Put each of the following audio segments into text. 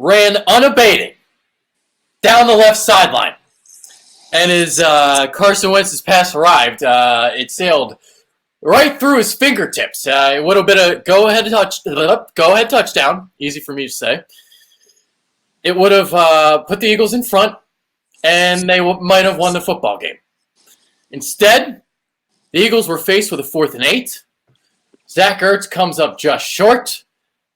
ran unabated down the left sideline. And as Carson Wentz's pass arrived, it sailed right through his fingertips. It would have been a go-ahead touchdown. Easy for me to say. It would have put the Eagles in front, and they might have won the football game. Instead, the Eagles were faced with a 4th and 8. Zach Ertz comes up just short,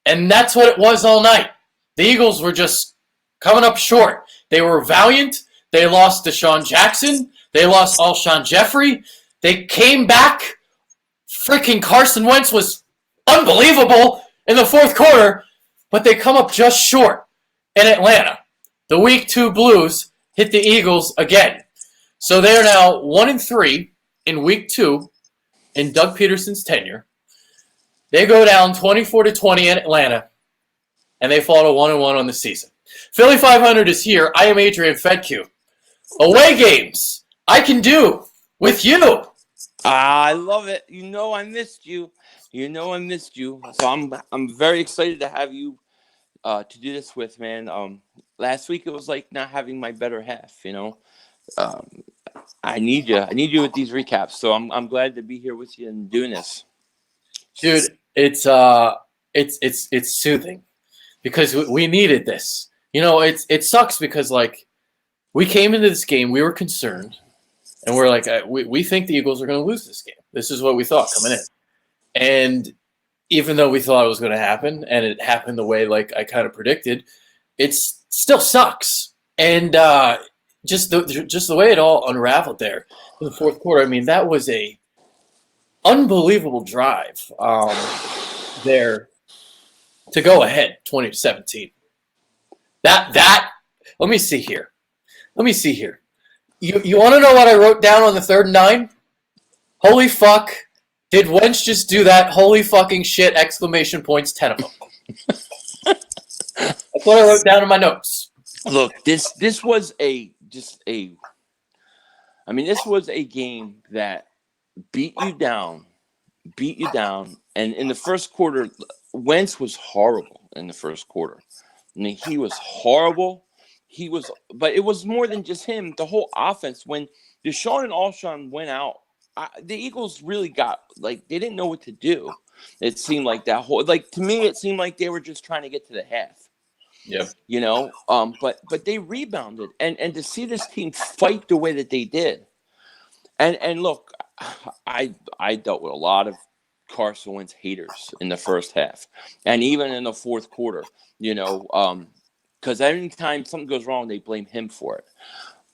and that's what it was all night. The Eagles were just coming up short. They were valiant. They lost Deshaun Jackson. They lost Alshon Jeffrey. They came back. Freaking Carson Wentz was unbelievable in the 4th quarter, but they come up just short in Atlanta. The Week 2 Blues hit the Eagles again. So they're now 1-3 in Week 2 in Doug Peterson's tenure. They go down 24-20 in Atlanta, and they fall to 1-1 on the season. Philly 500 is here. I am Adrian Fedke. Away games I can do with you. I love it. I missed you. So I'm very excited to have you to do this with, man. Last week it was like not having my better half. I need you. I need you with these recaps. So I'm glad to be here with you and doing this. Dude, it's soothing because we needed this. It sucks because we came into this game, we were concerned, and we're like, we think the Eagles are going to lose this game. This is what we thought coming in, and even though we thought it was going to happen, and it happened the way I kind of predicted, it still sucks. And just the way it all unraveled there in the 4th quarter. I mean, that was a unbelievable drive there to go ahead 20-17. That let me see here. You want to know what I wrote down on the 3rd and 9? Holy fuck. Did Wentz just do that? Holy fucking shit! Exclamation points, 10 of them. That's what I wrote down in my notes. Look, this was this was a game that beat you down. And in the first quarter, Wentz was horrible in the first quarter. I mean, he was horrible. But it was more than just him. The whole offense, when Deshaun and Alshon went out, the Eagles really got, they didn't know what to do. It seemed like that whole, to me, it seemed like they were just trying to get to the half. Yeah. But they rebounded. And to see this team fight the way that they did. And look, I dealt with a lot of Carson Wentz haters in the first half. And even in the 4th quarter, because anytime something goes wrong, they blame him for it.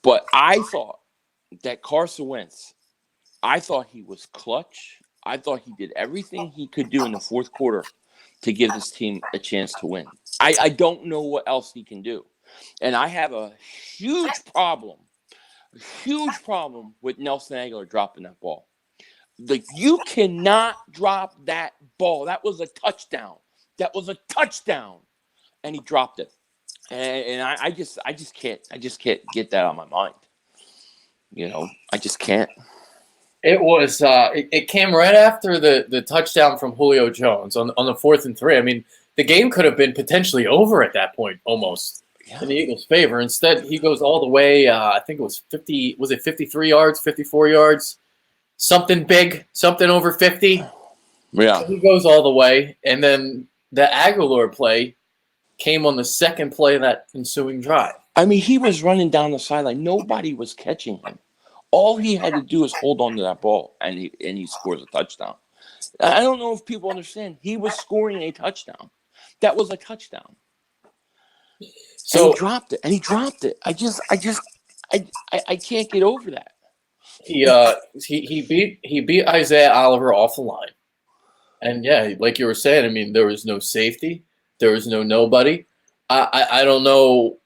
But I thought that Carson Wentz, I thought he was clutch. I thought he did everything he could do in the 4th quarter to give this team a chance to win. I don't know what else he can do. And I have a huge problem with Nelson Aguilar dropping that ball. You cannot drop that ball. That was a touchdown. And he dropped it. And I just can't get that on my mind. I just can't. It was it came right after the touchdown from Julio Jones on the 4th and 3. I mean, the game could have been potentially over at that point almost in the Eagles' favor. Instead, he goes all the way. I think it was 50. Was it 53 yards, 54 yards? Something big, something over 50. Yeah. So he goes all the way, and then the Aguilar play came on the second play of that ensuing drive. I mean, he was running down the sideline. Nobody was catching him. All he had to do is hold on to that ball, and he scores a touchdown. I don't know if people understand. He was scoring a touchdown. That was a touchdown. So and he dropped it. I can't get over that. He beat Isaiah Oliver off the line. And yeah, like you were saying, I mean, there was no safety. There was nobody. I don't know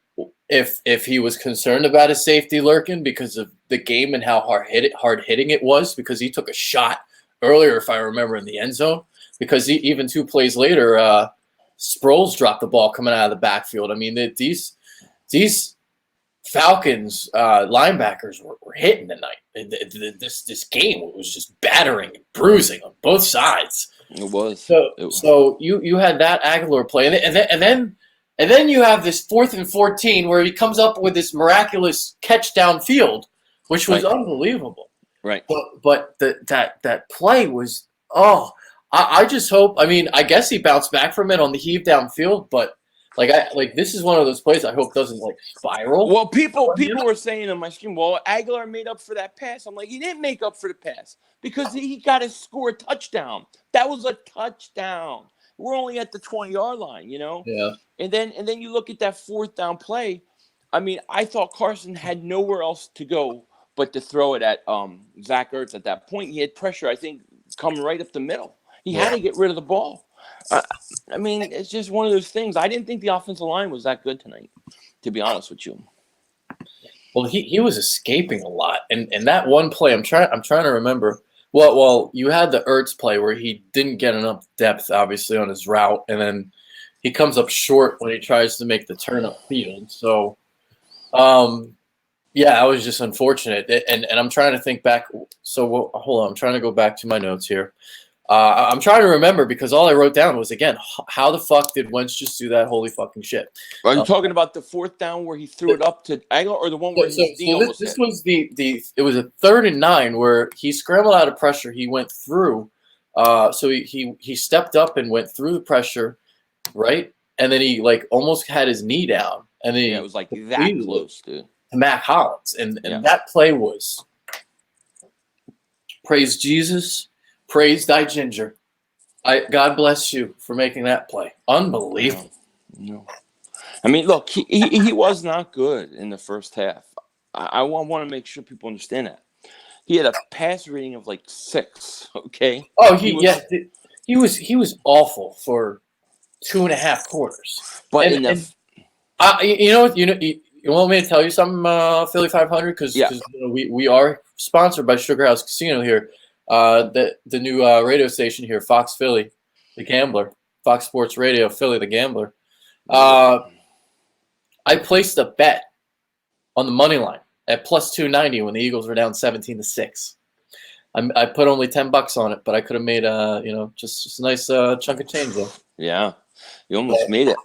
if he was concerned about his safety lurking because of the game and how hard hitting it was, because he took a shot earlier, if I remember, in the end zone. Because even 2 plays later, Sproles dropped the ball coming out of the backfield. I mean, these Falcons linebackers were hitting tonight. This game was just battering and bruising on both sides. It was. So you had that Aguilar play, and And then you have this 4th and 14 where he comes up with this miraculous catch downfield, which was unbelievable. Right. But that play was, I just hope. I mean, I guess he bounced back from it on the heave downfield, but this is one of those plays I hope doesn't spiral. Well, people were saying on my stream, well, Aguilar made up for that pass. I'm like, he didn't make up for the pass because he got to score a touchdown. That was a touchdown. We're only at the 20-yard line, Yeah. And then you look at that 4th down play. I mean, I thought Carson had nowhere else to go but to throw it at Zach Ertz at that point. He had pressure, I think, coming right up the middle. He had to get rid of the ball. I mean, it's just one of those things. I didn't think the offensive line was that good tonight, to be honest with you. Well, he was escaping a lot, and that one play, I'm trying to remember. Well, you had the Ertz play where he didn't get enough depth, obviously, on his route, and then he comes up short when he tries to make the turn upfield. So, yeah, that was just unfortunate. And I'm trying to think back. So, hold on. I'm trying to go back to my notes here. I'm trying to remember because all I wrote down was, again, how the fuck did Wentz just do that holy fucking shit? Are you talking about the 4th down where he threw it up to Aguilar or the one where this was it was a 3rd and 9 where he scrambled out of pressure. He went through. So he stepped up and went through the pressure, right? And then he almost had his knee down. And then it was that close, dude. To Matt Hollins. And that play was praise Jesus. Praise thy ginger. God bless you for making that play. Unbelievable. No. I mean, look, he was not good in the first half. I want to make sure people understand that. He had a pass rating of 6. Okay. Oh, he was awful for 2.5 quarters. But you want me to tell you something, Philly 500? Because we are sponsored by Sugar House Casino here. The new radio station here, Fox Philly, the Gambler, Fox Sports Radio, Philly, the Gambler. I placed a bet on the money line at plus 290 when the Eagles were down 17-6. I put only $10 on it, but I could have made just a nice chunk of change there. Yeah, you almost made it,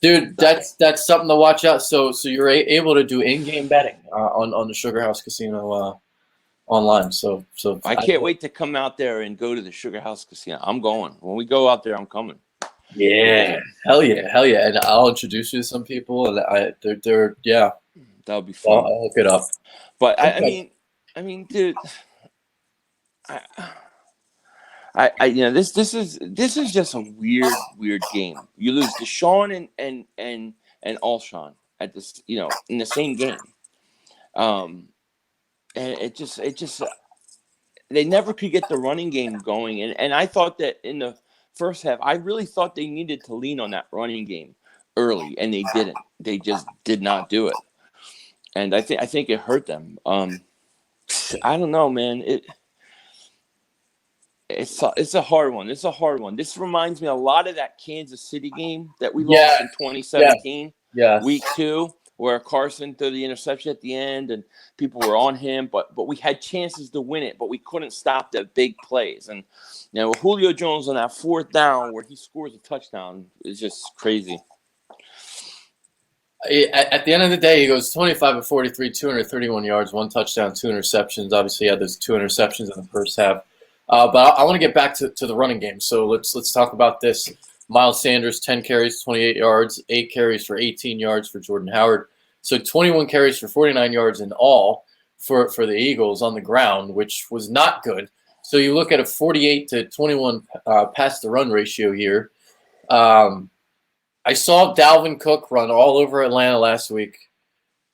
dude. That's something to watch out. So you're able to do in-game betting on the Sugar House Casino. Online, so I can't wait to come out there and go to the Sugar House Casino. I'm going. When we go out there, I'm coming. Yeah, hell yeah, and I'll introduce you to some people, and they're that'll be fun. I'll look it up. But I mean, dude, this is just a weird game. You lose Deshaun and Alshon at this, in the same game. And it just they never could get the running game going. And I thought that in the first half, I really thought they needed to lean on that running game early, and they didn't. They just did not do it. And I think it hurt them. I don't know, man. It's a hard one. It's a hard one. This reminds me a lot of that Kansas City game that we lost in 2017, week 2. Where Carson threw the interception at the end and people were on him, but we had chances to win it, but we couldn't stop the big plays. And Julio Jones on that 4th down where he scores a touchdown is just crazy. At the end of the day, he goes 25 of 43, 231 yards, 1 touchdown, 2 interceptions. Obviously, he had those 2 interceptions in the first half. But I want to get back to the running game. So let's talk about this. Miles Sanders, 10 carries, 28 yards, 8 carries for 18 yards for Jordan Howard. So 21 carries for 49 yards in all for the Eagles on the ground, which was not good. So you look at a 48-21 pass-to-run ratio here. I saw Dalvin Cook run all over Atlanta last week.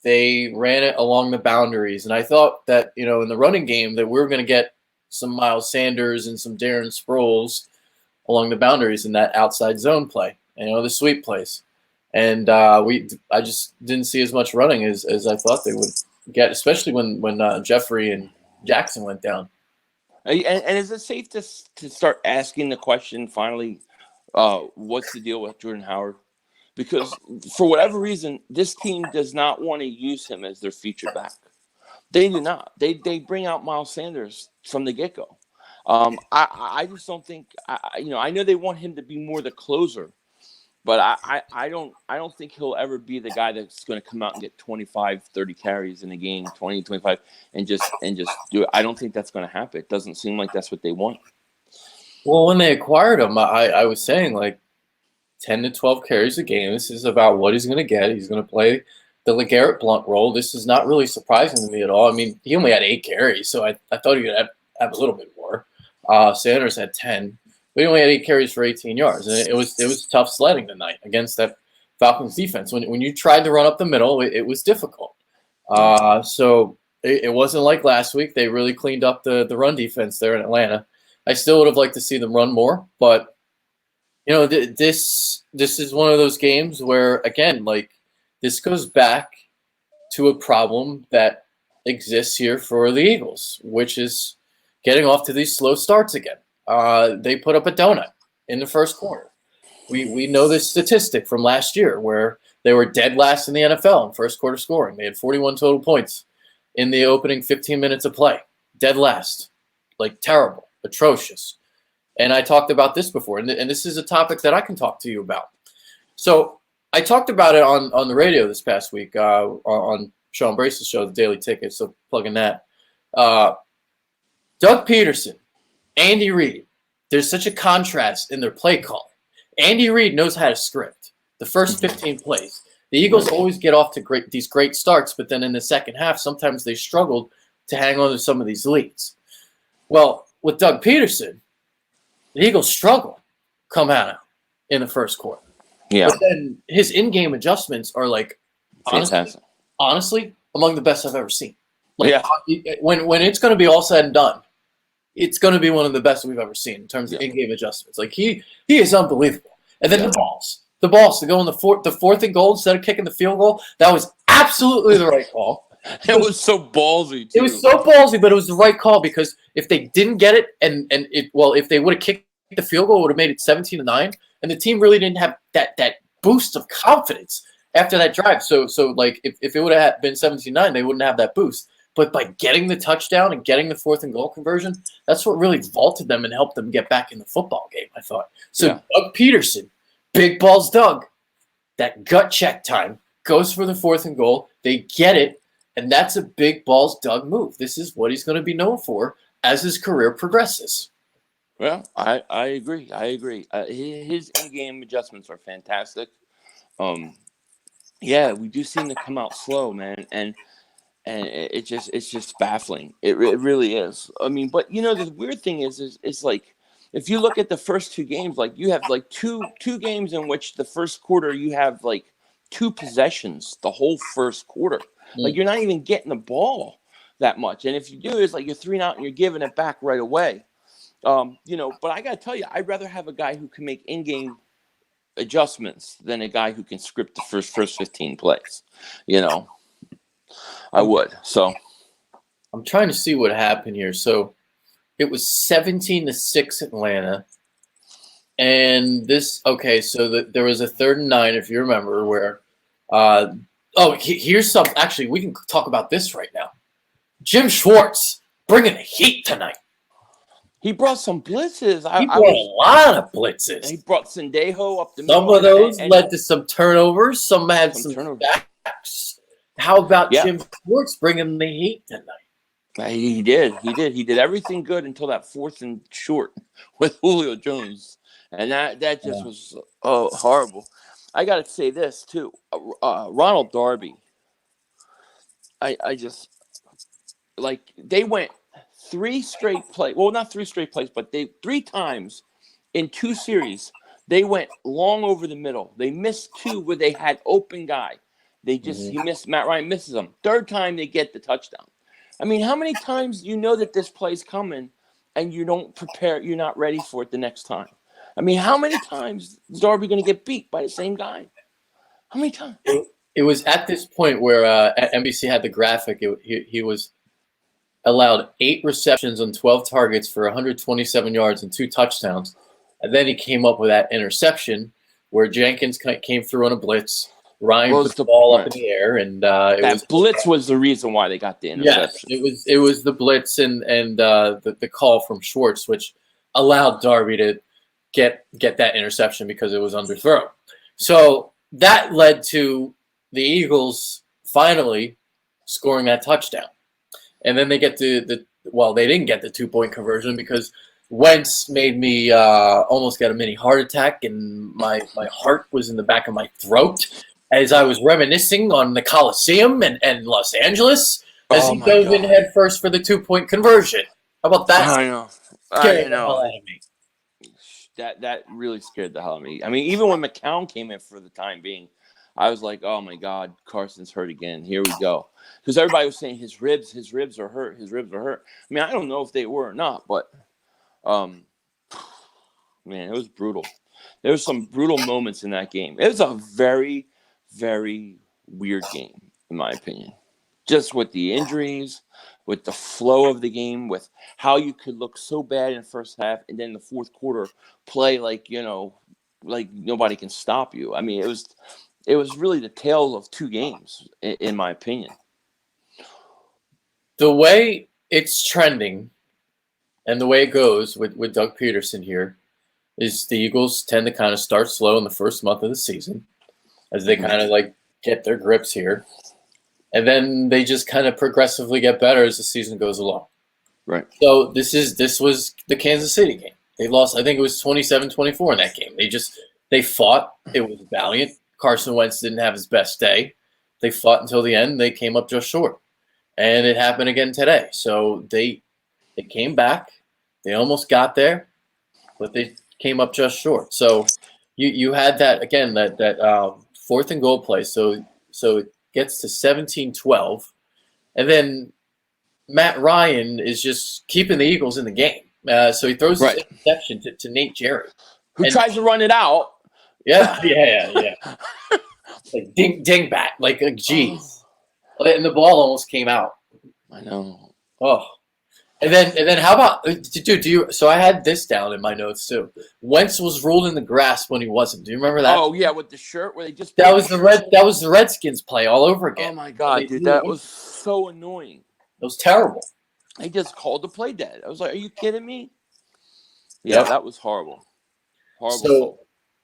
They ran it along the boundaries, and I thought that, in the running game that we were going to get some Miles Sanders and some Darren Sproles along the boundaries in that outside zone play, the sweep plays. And I just didn't see as much running as I thought they would get, especially when Jeffrey and Jackson went down. And is it safe to start asking the question finally, what's the deal with Jordan Howard? Because for whatever reason, this team does not want to use him as their featured back. They do not. They bring out Miles Sanders from the get-go. I just don't think I know they want him to be more the closer. But I don't think he'll ever be the guy that's going to come out and get 25, 30 carries in a game, 20, 25, and just do it. I don't think that's going to happen. It doesn't seem like that's what they want. Well, when they acquired him, I was saying like 10 to 12 carries a game. This is about what he's going to get. He's going to play the LeGarrette Blount role. This is not really surprising to me at all. I mean, he only had 8 carries, so I thought he would have a little bit more. Sanders had 10. But he only had 8 carries for 18 yards. And it was tough sledding tonight against that Falcons defense. When you tried to run up the middle, it was difficult. So it wasn't like last week. They really cleaned up the run defense there in Atlanta. I still would have liked to see them run more, but you know, this is one of those games where, again, like this goes back to a problem that exists here for the Eagles, which is getting off to these slow starts again. They put up a donut in the first quarter. We know this statistic from last year where they were dead last in the NFL in first quarter scoring. They had 41 total points in the opening 15 minutes of play. Dead last. Like terrible, atrocious. And I talked about this before, and this is a topic that I can talk to you about. So I talked about it on the radio this past week on Sean Brace's show, The Daily Ticket, so plugging that. Doug Peterson, Andy Reid, there's such a contrast in their play call. Andy Reid knows how to script the first 15 plays. The Eagles always get off to these great starts, but then in the second half, sometimes they struggled to hang on to some of these leads. Well, with Doug Peterson, the Eagles struggle come out in the first quarter. Yeah. But then his in-game adjustments are like, honestly, among the best I've ever seen. Like, yeah. When it's going to be all said and done, it's going to be one of the best we've ever seen in terms of in-game adjustments. Like he is unbelievable. And then the balls to go in the fourth and goal instead of kicking the field goal. That was absolutely the right call. It was so ballsy, too. It was so ballsy, but it was the right call because if they didn't get it if they would have kicked the field goal, it would have made it 17-9, and the team really didn't have that boost of confidence after that drive. So like if it would have been 17-9, they wouldn't have that boost. But by getting the touchdown and getting the fourth and goal conversion, that's what really vaulted them and helped them get back in the football game, I thought. So Doug Peterson, big balls Doug, that gut check time, goes for the fourth and goal. They get it. And that's a big balls Doug move. This is what he's going to be known for as his career progresses. Well, I agree. His in-game adjustments are fantastic. We do seem to come out slow, man, and it's just baffling. It really is. I mean, but you know, the weird thing is like if you look at the first 2 games, like you have like two games in which the first quarter you have like 2 possessions the whole first quarter. Like you're not even getting the ball that much, and if you do, it's like you're 3 and out and you're giving it back right away. But I gotta tell you, I'd rather have a guy who can make in-game adjustments than a guy who can script the first 15 plays. You know, I would. So I'm trying to see what happened here. So it was 17-6 Atlanta, and there was a 3rd and 9, if you remember, where. Here's some. Actually, we can talk about this right now. Jim Schwartz bringing the heat tonight. He brought some blitzes. He brought a lot of blitzes. He brought Sendejo up the middle. Some of those led to some turnovers. Some had some sacks. How about Jim Schwartz bringing the heat tonight? He did. He did everything good until that 4th and short with Julio Jones, and that just was horrible. I got to say this, too. Ronald Darby, I just, like, they went 3 straight plays. Well, not 3 straight plays, but 3 times in 2 series, they went long over the middle. They missed 2 where they had open guy. He missed, Matt Ryan misses them. 3rd time, they get the touchdown. I mean, how many times you know that this play's coming and you don't prepare, you're not ready for it the next time? I mean, how many times is Darby going to get beat by the same guy? How many times? It was at this point where NBC had the graphic. He was allowed 8 receptions on 12 targets for 127 yards and 2 touchdowns. And then he came up with that interception where Jenkins came through on a blitz. Ryan put the ball up in the air, and blitz was the reason why they got the interception. Yes, it was the blitz and the call from Schwartz, which allowed Darby to get that interception because it was underthrown. So that led to the Eagles finally scoring that touchdown. And then they get they didn't get the 2-point conversion because Wentz made me almost get a mini heart attack, and my heart was in the back of my throat as I was reminiscing on the Coliseum and Los Angeles as Oh he my dove in God. head first for the 2-point conversion. How about that? I know. Scared I the hell know. out of me. That really scared the hell out of me. I mean, even when McCown came in for the time being, I was like, oh my God, Carson's hurt again. Here we go. Because everybody was saying his ribs are hurt. His ribs are hurt. I mean, I don't know if they were or not, but um, man, it was brutal. There was some brutal moments in that game. It was a very, very weird game, in my opinion. Just with the injuries, with the flow of the game, with how you could look so bad in the first half and then the fourth quarter play like nobody can stop you. I mean, it was really the tale of two games, in my opinion. The way it's trending and the way it goes with Doug Peterson here is the Eagles tend to kind of start slow in the first month of the season as they kind of like get their grips here. And then they just kind of progressively get better as the season goes along. Right. So this was the Kansas City game. They lost, I think it was 27-24 in that game. They fought. It was valiant. Carson Wentz didn't have his best day. They fought until the end. They came up just short. And it happened again today. So they came back. They almost got there, but they came up just short. So you had that again, that fourth and goal play. So it gets to 17-12. And then Matt Ryan is just keeping the Eagles in the game. So he throws his interception to Nate Jerry. Who tries to run it out. Yeah. Like ding bat. Like, geez. And the ball almost came out. I know. Oh. And then how about, dude, so I had this down in my notes too. Wentz was ruled in the grass when he wasn't. Do you remember that? Oh yeah, with the shirt where they just that was the Redskins play all over again. Oh my God, dude, that was so annoying. It was terrible. They just called the play dead. I was like, are you kidding me? Yeah, that was horrible. Horrible.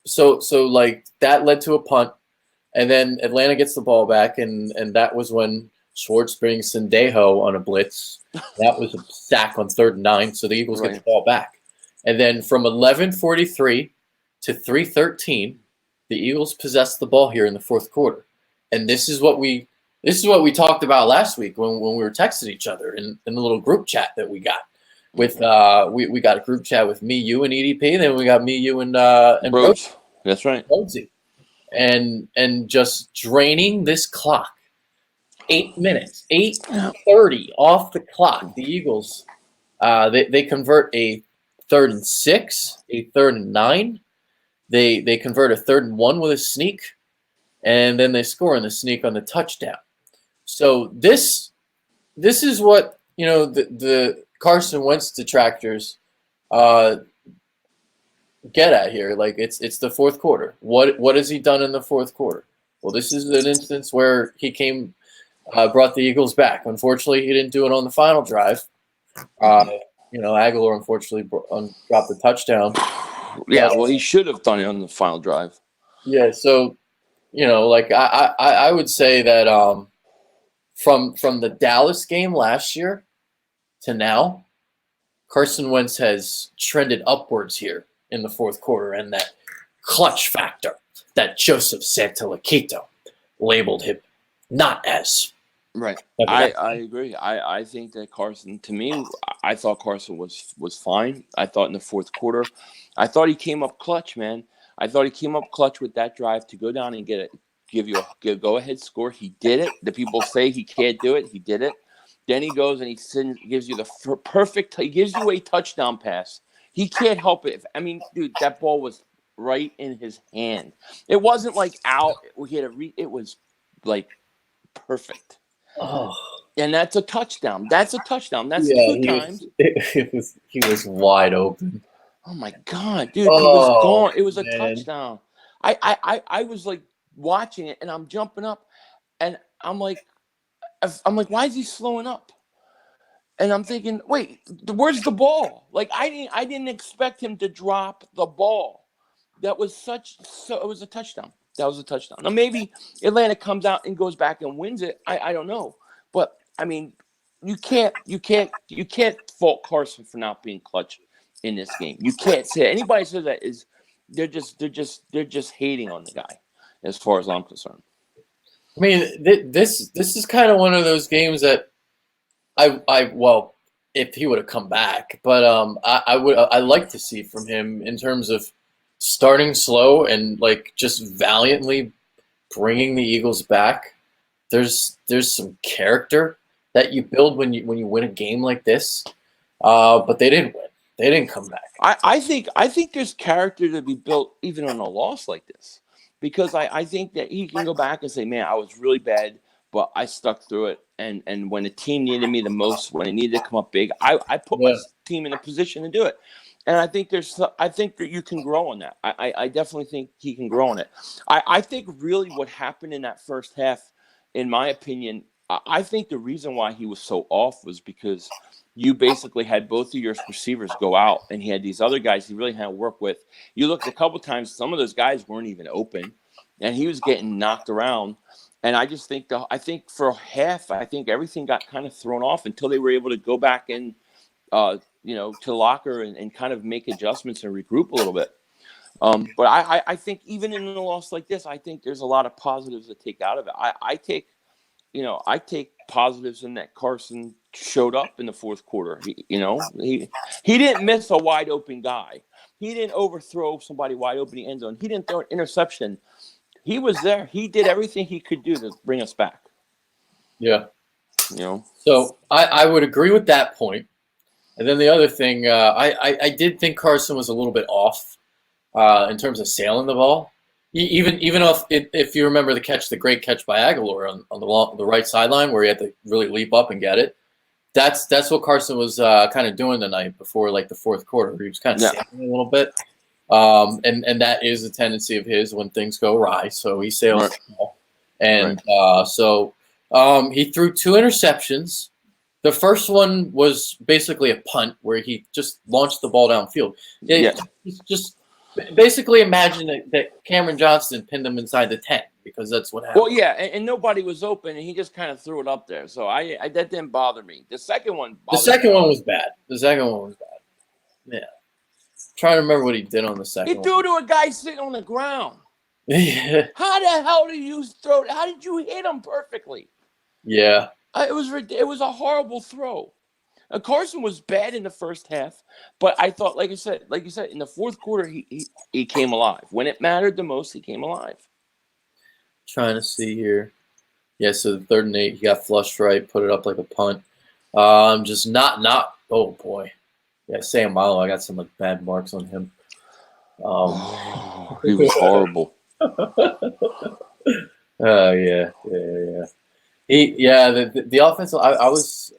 So like that led to a punt, and then Atlanta gets the ball back, and that was when Schwartz brings Sendejo on a blitz. That was a sack on 3rd and 9, so the Eagles get the ball back. And then from 11:43 to 3:13, the Eagles possessed the ball here in the fourth quarter. And this is what we talked about last week when we were texting each other in the little group chat that we got. With we got a group chat with me, you, and EDP, and then we got me, you, and Rhodes. That's right. Rhodesy. And just draining this clock. 8 minutes, 8:30 off the clock. The Eagles, they convert a 3rd and 6, a 3rd and 9. They convert a 3rd and 1 with a sneak, and then they score in the sneak on the touchdown. So this is what the Carson Wentz detractors get at here. Like it's the fourth quarter. What has he done in the fourth quarter? Well, this is an instance where he brought the Eagles back. Unfortunately, he didn't do it on the final drive. Aguilar unfortunately dropped the touchdown. Yeah, well, he should have done it on the final drive. Yeah, so I would say that from the Dallas game last year to now, Carson Wentz has trended upwards here in the fourth quarter, and that clutch factor that Joseph Santoliquito labeled him not as. Right. I agree. I think that Carson, to me, I thought Carson was fine. I thought in the fourth quarter, I thought he came up clutch, man. I thought he came up clutch with that drive to go down and give you a go-ahead score. He did it. The people say he can't do it. He did it. Then he goes and he gives you the perfect. He gives you a touchdown pass. He can't help it. Dude, that ball was right in his hand. It wasn't like out. It was like perfect. Oh. And that's a touchdown. That's 2 times. He was wide open. Oh my God, dude, he was gone. It was a touchdown. I was like watching it, and I'm jumping up, and I'm like, why is he slowing up? And I'm thinking, wait, where's the ball? Like I didn't expect him to drop the ball. That was it was a touchdown. That was a touchdown. Now maybe Atlanta comes out and goes back and wins it. I don't know, but I mean, you can't fault Carson for not being clutch in this game. You can't say anybody says that is they're just hating on the guy, as far as I'm concerned. I mean, this is kind of one of those games that well, if he would have come back, but I like to see from him in terms of starting slow and like just valiantly bringing the Eagles back. There's some character that you build when you win a game like this, but they didn't win. They didn't come back. I think there's character to be built even on a loss like this, because I think that he can go back and say, man, I was really bad, but I stuck through it. And when the team needed me the most, when it needed to come up big, I put my team in a position to do it. And I think that you can grow on that. I definitely think he can grow on it. I think really what happened in that first half, in my opinion, I think the reason why he was so off was because you basically had both of your receivers go out, and he had these other guys he really had to work with. You looked a couple times, some of those guys weren't even open, and he was getting knocked around. And I just think for half, I think everything got kind of thrown off until they were able to go back in, to the locker and kind of make adjustments and regroup a little bit. But I think even in a loss like this, I think there's a lot of positives to take out of it. I take positives in that Carson showed up in the fourth quarter. He didn't miss a wide open guy. He didn't overthrow somebody wide open in the end zone. He didn't throw an interception. He was there. He did everything he could do to bring us back. Yeah. So I would agree with that point. And then the other thing, I did think Carson was a little bit off in terms of sailing the ball. Even if you remember the great catch by Aguilar on the right sideline where he had to really leap up and get it. That's what Carson was kind of doing the night before, like the fourth quarter. He was kind of sailing a little bit. And that is a tendency of his when things go awry. So he sails the ball. And so he threw 2 interceptions. The first one was basically a punt where he just launched the ball downfield. Just basically imagine that Cameron Johnston pinned him inside the 10 because that's what happened. Well, yeah, and nobody was open, and he just kind of threw it up there. So that didn't bother me. The second one was bad. Yeah. Trying to remember what he did on the second one. He threw to a guy sitting on the ground. Yeah. How the hell did you throw it? How did you hit him perfectly? Yeah. It was a horrible throw. Carson was bad in the first half, but I thought, like you said, in the fourth quarter, he came alive. When it mattered the most, he came alive. Trying to see here. Yeah, so the 3rd and 8, he got flushed right, put it up like a punt. Just not. Oh boy. Yeah, Sam Malo, I got some bad marks on him. He was horrible. Yeah. The offensive. I was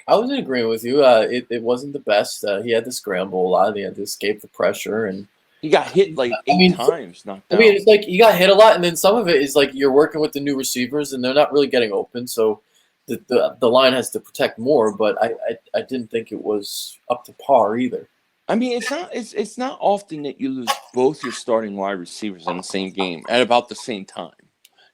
in agreement with you. It wasn't the best. He had to scramble a lot. He had to escape the pressure, and he got hit like 8 times. Knocked down. It's like he got hit a lot, and then some of it is like you're working with the new receivers, and they're not really getting open. So the line has to protect more. But I didn't think it was up to par either. I mean, it's not often that you lose both your starting wide receivers in the same game at about the same time.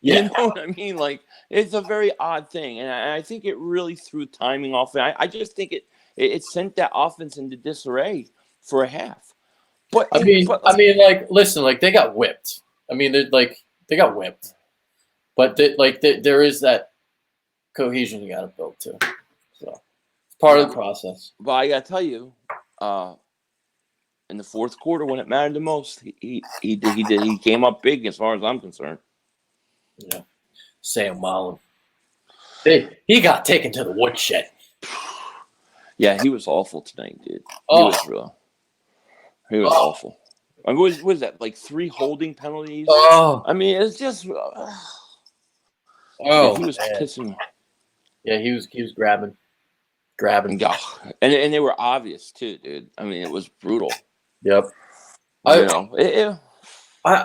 You know what I mean? Like, it's a very odd thing, and I think it really threw timing off. And I just think it sent that offense into disarray for a half. But listen, like they got whipped. I mean, they got whipped, but there is that cohesion you got to build too. So it's part of the process. But I got to tell you, in the fourth quarter when it mattered the most, he came up big as far as I'm concerned. Yeah, Sam Malo. He got taken to the woodshed. Yeah, he was awful tonight, dude. He was awful. I mean, what was that, like 3 holding penalties? Oh. I mean, it's just. He was kissing. Yeah, he was grabbing. Yeah. And they were obvious too, dude. I mean, it was brutal. Yep.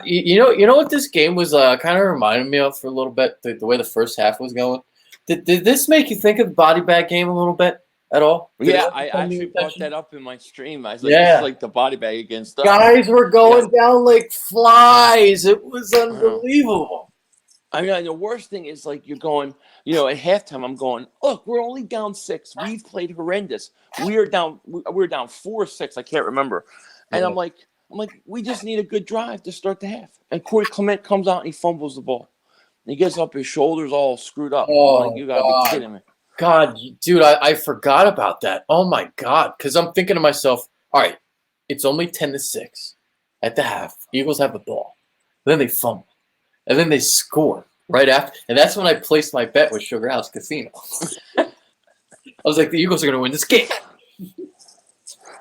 You know what this game was kind of reminding me of for a little bit, the way the first half was going. Did this make you think of the body bag game a little bit? at all? Did it Yeah, ever I come to your actually brought attention? that up in my stream. I was like, this is Yeah. like the body bag against us. Guys were Yeah. going down like flies. It was I know. unbelievable. I mean, the worst thing is like you're going, at halftime, I'm going, look, we're only down 6. We've played horrendous. We're down 4 or 6. I can't remember. And Yeah. I'm like, we just need a good drive to start the half. And Corey Clement comes out and he fumbles the ball. And he gets up, his shoulders all screwed up. I'm like, Oh you gotta be God. kidding me. God, dude, I forgot about that. Oh my God. Because I'm thinking to myself, all right, it's only 10-6 at the half. Eagles have the ball. Then they fumble. And then they score right after. And that's when I placed my bet with Sugar House Casino. I was like, the Eagles are going to win this game.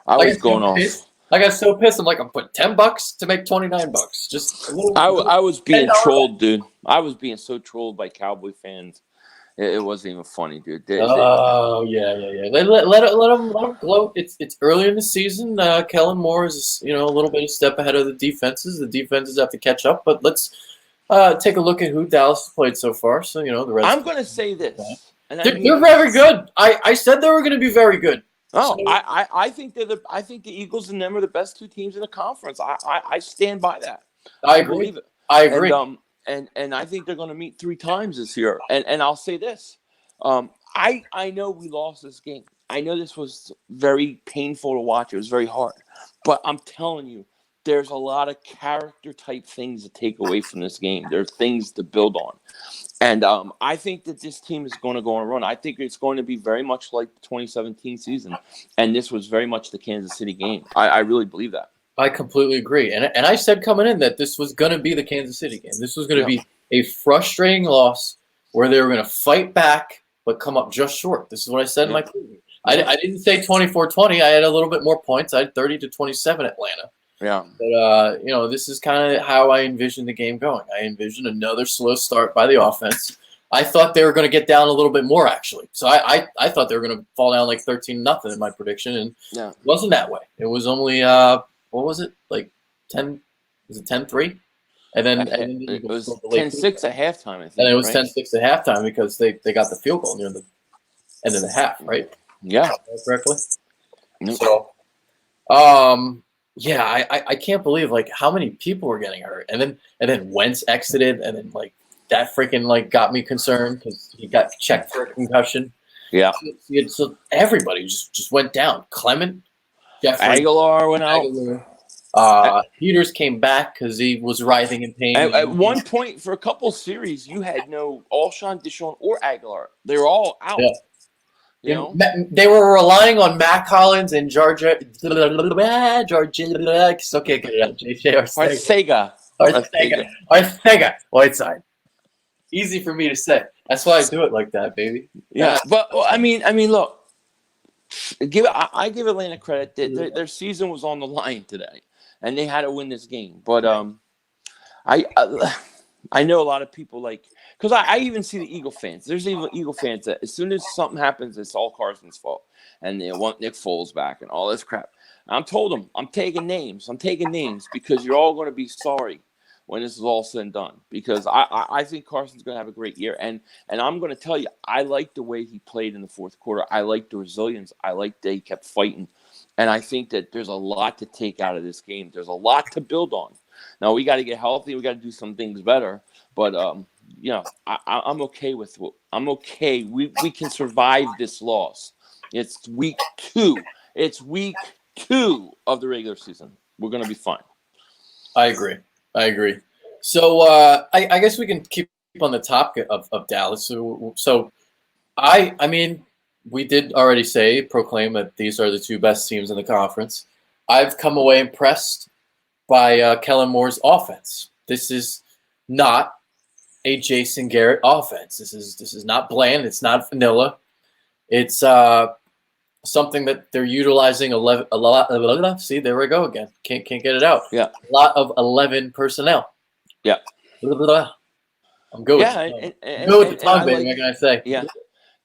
I I was got so going pissed. off. I got so pissed. I'm like, I'm putting $10 to make $29. Just a little. I was being $10. trolled, dude. I was being so trolled by Cowboy fans. It wasn't even funny, dude. Oh yeah. Let them gloat. It's early in the season. Kellen Moore is a little bit a step ahead of the defenses. The defenses have to catch up. But let's take a look at who Dallas has played so far. So the rest. I'm going to say this. And I mean, They're very good. I said they were going to be very good. oh, So, I think I think the Eagles and them are the best 2 teams in the conference. I stand by that. I I agree. believe it. I agree. And I think they're going to meet 3 times this year. And I'll say this. I know we lost this game. I know this was very painful to watch. It was very hard. But I'm telling you, there's a lot of character type things to take away from this game. There are things to build on. And I think that this team is going to go on a run. I think it's going to be very much like the 2017 season. And this was very much the Kansas City game. I really believe that. I completely agree. And I said coming in that this was going to be the Kansas City game. This was going to be a frustrating loss where they were going to fight back but come up just short. This is what I said in my preview. I didn't say 24-20. I had a little bit more points. I had 30-27 Atlanta. Yeah. But, this is kind of how I envisioned the game going. I envisioned another slow start by the offense. I thought they were going to get down a little bit more, actually. So I thought they were going to fall down like 13-0 in my prediction, and it wasn't that way. It was only, what was it, like 10 – was it 10-3? And then it was 10-6 at halftime, I think. And it was 10-6 at halftime because they got the field goal near the end of the half, right? Yeah. Correctly? Nope. So, yeah, I can't believe like how many people were getting hurt, and then Wentz exited, and then like that freaking like got me concerned because he got checked for a concussion. Yeah, so everybody just went down. Clement, Jeffrey, Aguilar went out. Peters came back because he was writhing in pain. At one point, for a couple series, you had no Alshon, Deshaun, or Aguilar. They were all out. Yeah. You know? They were relying on Matt Collins and Georgia. Okay, Arcega. Whiteside. Easy for me to say. That's why I do it like that, baby. Yeah, but I mean, look. I give Atlanta credit. Their season was on the line today, and they had to win this game. But I know a lot of people because I even see the Eagle fans. There's even Eagle fans that as soon as something happens, it's all Carson's fault, and they want Nick Foles back and all this crap. I'm told them I'm taking names. Because you're all going to be sorry when this is all said and done. Because I think Carson's going to have a great year, and I'm going to tell you, I like the way he played in the fourth quarter. I like the resilience. I like that he kept fighting, and I think that there's a lot to take out of this game. There's a lot to build on. Now we got to get healthy. We got to do some things better. But I'm okay with I'm okay. We can survive this loss. It's week 2. It's week 2 of the regular season. We're gonna be fine. I agree. So I guess we can keep on the topic of Dallas. So I mean, we did already proclaim that these are the 2 best teams in the conference. I've come away impressed by Kellen Moore's offense. This is not a Jason Garrett offense. This is not bland. It's not vanilla. It's something that they're utilizing a lot. See, there we go again. Can't get it out. Yeah, a lot of 11 personnel. Yeah, I'm good. Go with the tongue, baby. What can I say? Yeah.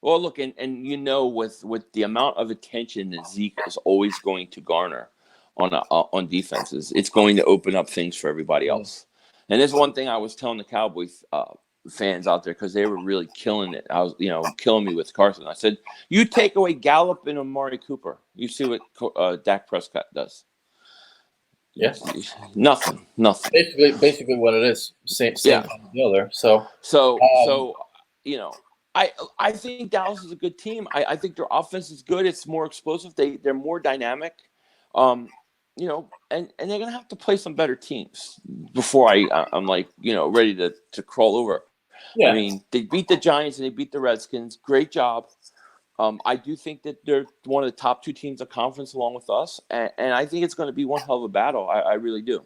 Well, look, and with the amount of attention that Zeke is always going to garner on defenses, it's going to open up things for everybody else. And there's one thing I was telling the Cowboys fans out there because they were really killing it. I was, killing me with Carson. I said, you take away Gallup and Amari Cooper, you see what Dak Prescott does. Yeah, nothing. Basically what it is. Same kind of deal there. So I think Dallas is a good team. I think their offense is good. It's more explosive. They're more dynamic. And they're gonna have to play some better teams before I'm ready to crawl over. Yeah. I mean, they beat the Giants and they beat the Redskins. Great job. I do think that they're one of the top 2 teams of conference along with us, and I think it's going to be one hell of a battle. I really do.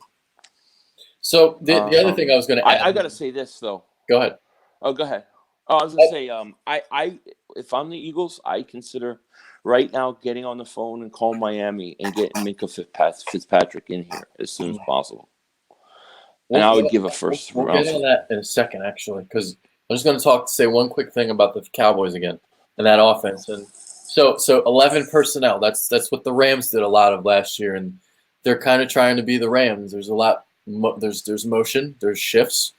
So the other thing I was going to add, I got to say this though. Go ahead. Oh, go ahead. Oh, I was going to say, I if I'm the Eagles, I consider right now getting on the phone and calling Miami and getting Minkah Fitzpatrick in here as soon as possible. And I would give a first round. We'll get on that in a second, actually, because I'm just going to say one quick thing about the Cowboys again. And that offense, and so 11 personnel. That's what the Rams did a lot of last year, and they're kind of trying to be the Rams. There's a lot, there's motion, there's shifts,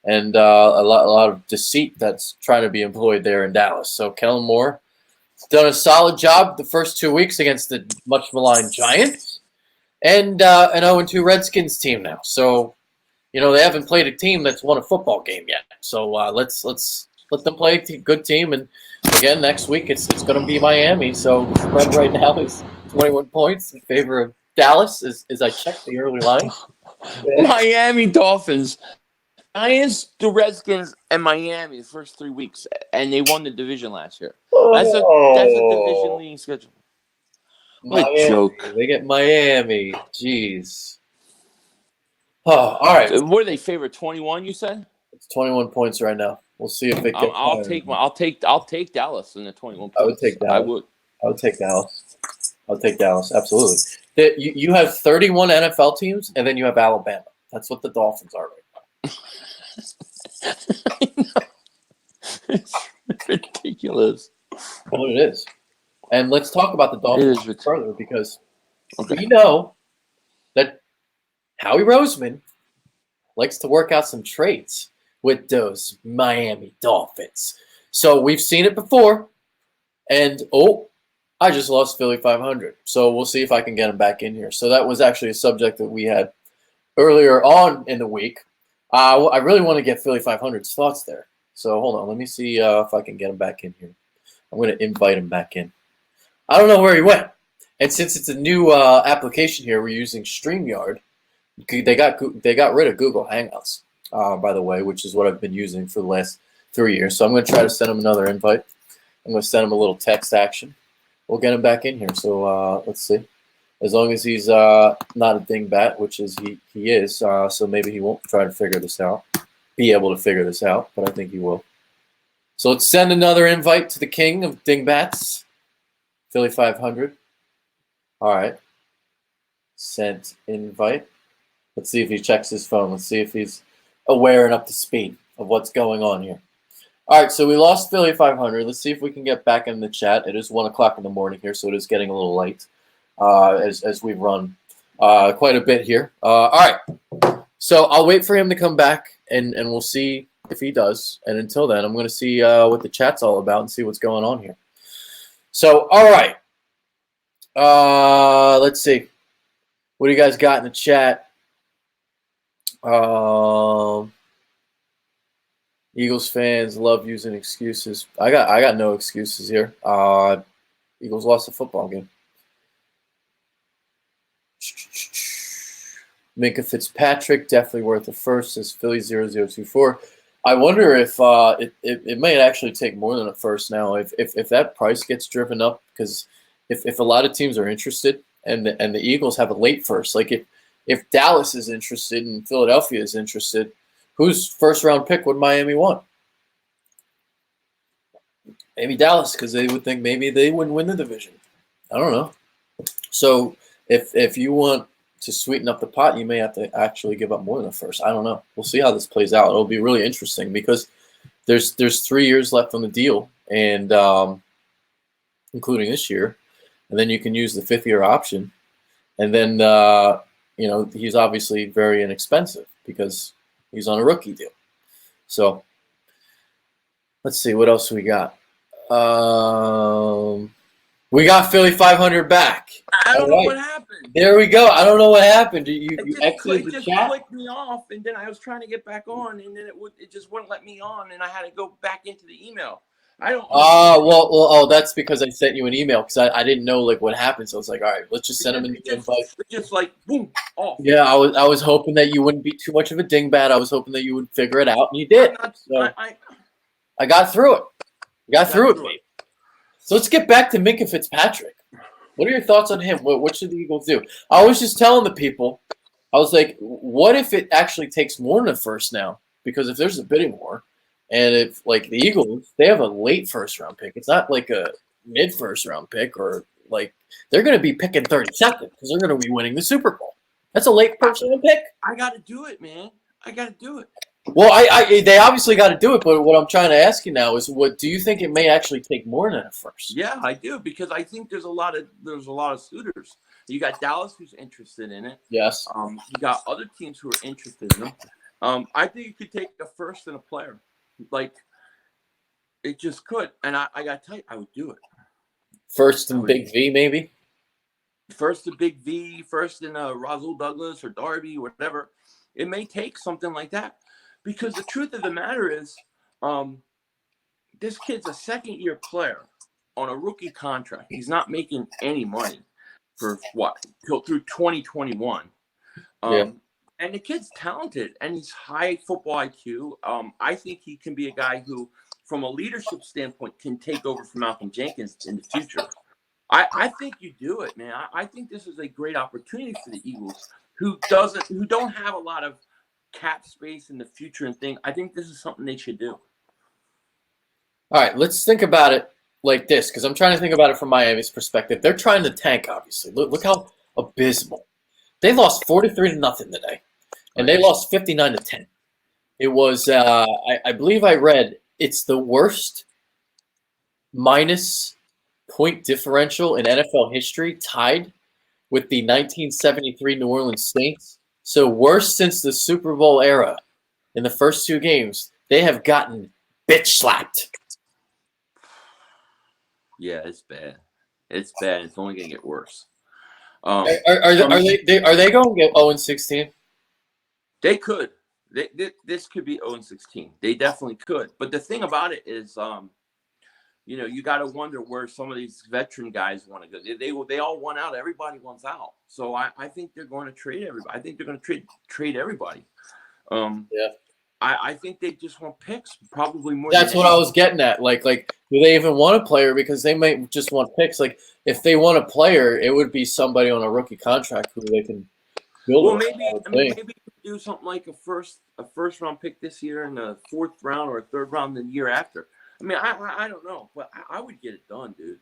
and a lot of deceit that's trying to be employed there in Dallas. So Kellen Moore has done a solid job the first 2 weeks against the much maligned Giants, and an 0-2 Redskins team now. So they haven't played a team that's won a football game yet. So let's let them play a good team. And again, next week it's going to be Miami. So the spread right now is 21 points in favor of Dallas as I check the early line. Miami Dolphins, Giants, the Redskins, and Miami the first 3 weeks. And they won the division last year. That's a division leading schedule. What a joke. They get Miami. Jeez. Oh, all right. So what are they favored? 21, you said? It's 21 points right now. We'll see if it gets. I'll take Dallas in the 21 points. I would take Dallas. I would take Dallas. I'll take Dallas. Absolutely. You have 31 NFL teams, and then you have Alabama. That's what the Dolphins are right now. I know. It's ridiculous. Well, it is. And let's talk about the Dolphins further because we know that Howie Roseman likes to work out some trades with those Miami Dolphins. So we've seen it before. And, I just lost Philly 500. So we'll see if I can get him back in here. So that was actually a subject that we had earlier on in the week. I really want to get Philly 500's thoughts there. So hold on. Let me see if I can get him back in here. I'm going to invite him back in. I don't know where he went. And since it's a new application here, we're using StreamYard. They got rid of Google Hangouts, by the way, which is what I've been using for the last 3 years. So I'm going to try to send him another invite. I'm going to send him a little text action. We'll get him back in here. So let's see. As long as he's not a dingbat, which is he is, so maybe he won't try to figure this out, be able to figure this out, but I think he will. So let's send another invite to the king of dingbats, Philly 500. All right. Sent invite. Let's see if he checks his phone. Let's see if he's aware and up to speed of what's going on here. All right, so we lost Philly 500. Let's see if we can get back in the chat. It is 1 o'clock in the morning here, so it is getting a little late as we've run quite a bit here. All right, so I'll wait for him to come back, and we'll see if he does. And until then, I'm going to see what the chat's all about and see what's going on here. So, all right. Let's see. What do you guys got in the chat? Eagles fans love using excuses. I got no excuses here. Eagles lost a football game. Minkah Fitzpatrick, definitely worth a first, says Philly 0024. I wonder if it might actually take more than a first now. If that price gets driven up, because if a lot of teams are interested and the Eagles have a late first, like if Dallas is interested and Philadelphia is interested, whose first round pick would Miami want? Maybe Dallas, because they would think maybe they wouldn't win the division. I don't know. So if you want to sweeten up the pot, you may have to actually give up more than a first. I don't know. We'll see how this plays out. It'll be really interesting because there's 3 years left on the deal, and including this year, and then you can use the 5th-year option, and then he's obviously very inexpensive because he's on a rookie deal. So Let's see what else we got. We got Philly 500 back. I don't All know right. what happened. There we go. I don't know what happened. You exited It the just chat? clicked me off, and then I was trying to get back on, and then it just wouldn't let me on, and I had to go back into the email. I don't understand. Well, that's because I sent you an email because I didn't know like what happened. So I was like, all right, let's just send him an invite. It just like boom off. Yeah, I was hoping that you wouldn't be too much of a dingbat. I was hoping that you would figure it out, and you did. So I got through it. Got through it, mate. So let's get back to Minkah Fitzpatrick. What are your thoughts on him? What should the Eagles do? I was just telling the people, I was like, what if it actually takes more than a first now? Because if there's a bidding war, and if like the Eagles, they have a late first round pick. It's not like a mid first round pick or like they're going to be picking 32nd because they're going to be winning the Super Bowl. That's a late first round pick. I got to do it, man. I got to do it. Well, they obviously got to do it, but what I'm trying to ask you now is, what do you think it may actually take more than a first? Yeah, I do, because I think there's a lot of suitors. You got Dallas who's interested in it. Yes. You got other teams who are interested in them. I think you could take a first and a player. Like, it just could. And I got to tell you, I would do it. First and Big V, maybe? First and Big V, first and Rasul Douglas or Darby, whatever. It may take something like that. Because the truth of the matter is, this kid's a second-year player on a rookie contract. He's not making any money for through 2021. Yeah. And the kid's talented, and he's high football IQ. I think he can be a guy who, from a leadership standpoint, can take over from Malcolm Jenkins in the future. I think you do it, man. I think this is a great opportunity for the Eagles, who don't have a lot of cap space in the future and thing. I think this is something they should do. All right, let's think about it like this, because I'm trying to think about it from Miami's perspective. They're trying to tank, obviously. Look how abysmal. They lost 43-0 today, and they lost 59-10. It was, I believe I read, it's the worst minus point differential in NFL history, tied with the 1973 New Orleans Saints. So worse since the Super Bowl era. In the first two games, they have gotten bitch slapped. Yeah, it's bad. It's bad. It's only gonna get worse. Are they going to get 0-16? They could. This could be 0-16. They definitely could. But the thing about it is, you got to wonder where some of these veteran guys want to go. They all want out. Everybody wants out. So I think they're going to trade everybody. I think they're going to trade everybody. Yeah. I think they just want picks, probably more. That's what I was getting at. Like, do they even want a player? Because they might just want picks. Like, if they want a player, it would be somebody on a rookie contract who they can build. Well, maybe do something like a first round pick this year and a fourth round or a third round the year after. I mean, I don't know, but I would get it done, dude.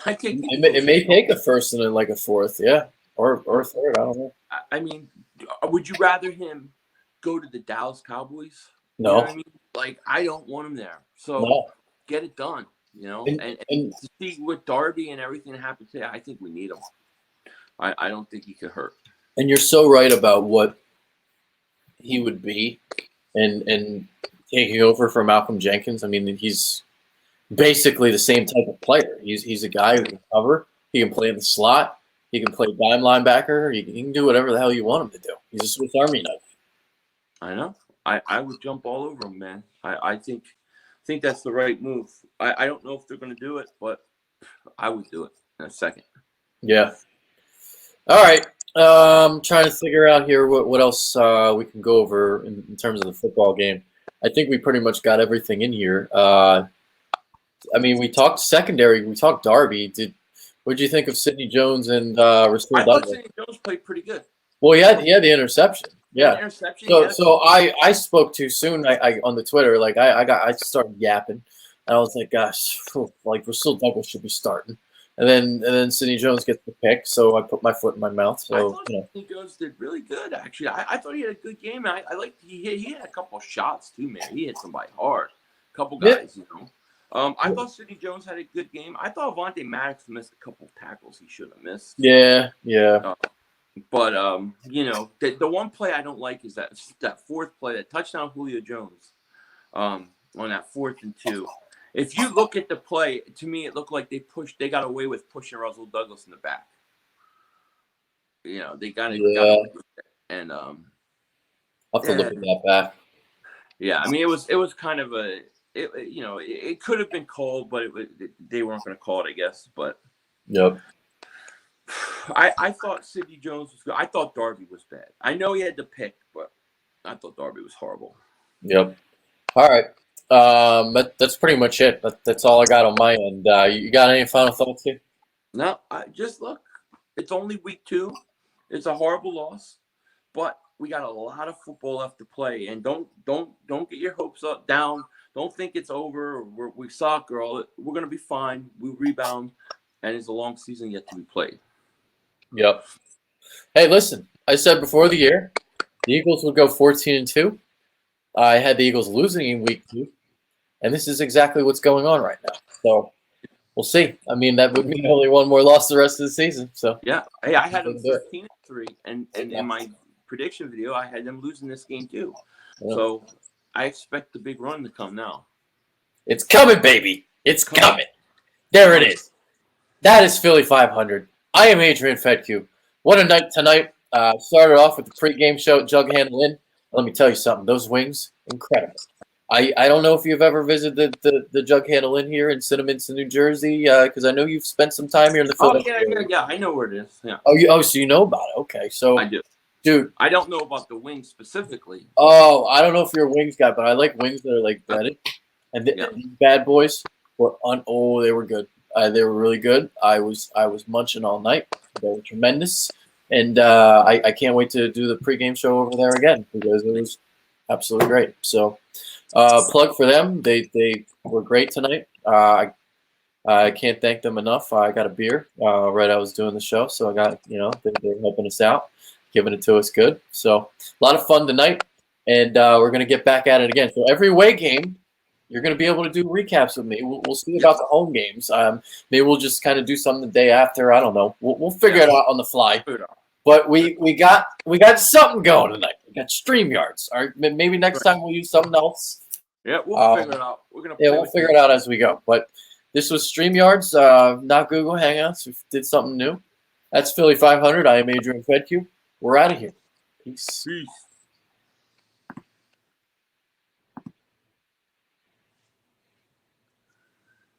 I think it may take a first and then like a fourth, yeah, or third. I don't know. I mean, would you rather him go to the Dallas Cowboys? No. You know what I mean? Like, I don't want him there. So get it done, and to see what Darby and everything that happened today, I think we need him. I don't think he could hurt. And you're so right about what he would be and taking over for Malcolm Jenkins. I mean, he's basically the same type of player. He's a guy who can cover. He can play in the slot. He can play dime linebacker. He can do whatever the hell you want him to do. He's a Swiss Army knife. I know. I would jump all over him, man. I think that's the right move. I don't know if they're going to do it, but I would do it in a second. Yeah. All right. Trying to figure out here what else we can go over in terms of the football game. I think we pretty much got everything in here. I mean, we talked secondary. We talked Darby. What did you think of Sidney Jones and Rasul Douglas? I thought Sidney Jones played pretty good. Well, he had the interception. Yeah. Interception, so I spoke too soon. I on the Twitter, like I started yapping, and I was like, gosh, like Rasul Douglas should be starting. And then Sidney Jones gets the pick, so I put my foot in my mouth. So I thought Sidney Jones did really good, actually. I thought he had a good game. I liked he had a couple of shots too, man. He hit somebody hard. A couple guys, I thought Sidney Jones had a good game. I thought Avonte Maddox missed a couple of tackles he should have missed. Yeah. But the one play I don't like is that fourth play, that touchdown Julio Jones. on that 4th and 2. If you look at the play, to me, it looked like they got away with pushing Russell Douglas in the back. You know, they got away with it. And I'll have to look at that back. Yeah, I mean, it was kind of it could have been called, but they weren't going to call it, I guess. But yep. I thought Sidney Jones was good. I thought Darby was bad. I know he had the pick, but I thought Darby was horrible. Yep. All right. That's pretty much it. That's all I got on my end. You got any final thoughts here? No, just look. It's only week 2. It's a horrible loss, but we got a lot of football left to play. And don't get your hopes up down. Don't think it's over. Or we suck or all. We're gonna be fine. We rebound, and it's a long season yet to be played. Yep. Hey, listen. I said before the year, the Eagles would go 14-2. I had the Eagles losing in week 2, and this is exactly what's going on right now. So we'll see. I mean, that would mean only one more loss the rest of the season. So yeah, hey, I had them 15-3, and in my prediction video, I had them losing this game too. Yeah. So I expect the big run to come now. It's coming, baby. It's coming. There it is. That is Philly 500. I am Adrian Fedku. What a night tonight. Started off with the pregame show at Jug Handle Inn. Let me tell you something. Those wings, incredible. I don't know if you've ever visited the Jug Handle Inn here in Cinnaminster, New Jersey, because I know you've spent some time here in the Philadelphia area. Yeah. I know where it is. Yeah. So you know about it. Okay. So I do. Dude. I don't know about the wings specifically. Oh, I don't know if you're a wings guy, but I like wings that are like breaded. And these bad boys were they were good. They were really good. I was munching all night. They were tremendous. And I can't wait to do the pregame show over there again because it was absolutely great. So plug for them. They were great tonight. I can't thank them enough. I got a beer right I was doing the show. So I got, they're helping us out, giving it to us good. So a lot of fun tonight. And we're going to get back at it again. So every away game, you're going to be able to do recaps with me. We'll see about the home games. Maybe we'll just kind of do something the day after. I don't know. We'll figure it out on the fly. But we got something going tonight. We got StreamYards. All right, maybe next time we'll use something else. Yeah, we'll figure it out. We'll figure it out as we go. But this was StreamYards, not Google Hangouts. We did something new. That's Philly 500. I am Adrian Fedku. We're out of here. Peace.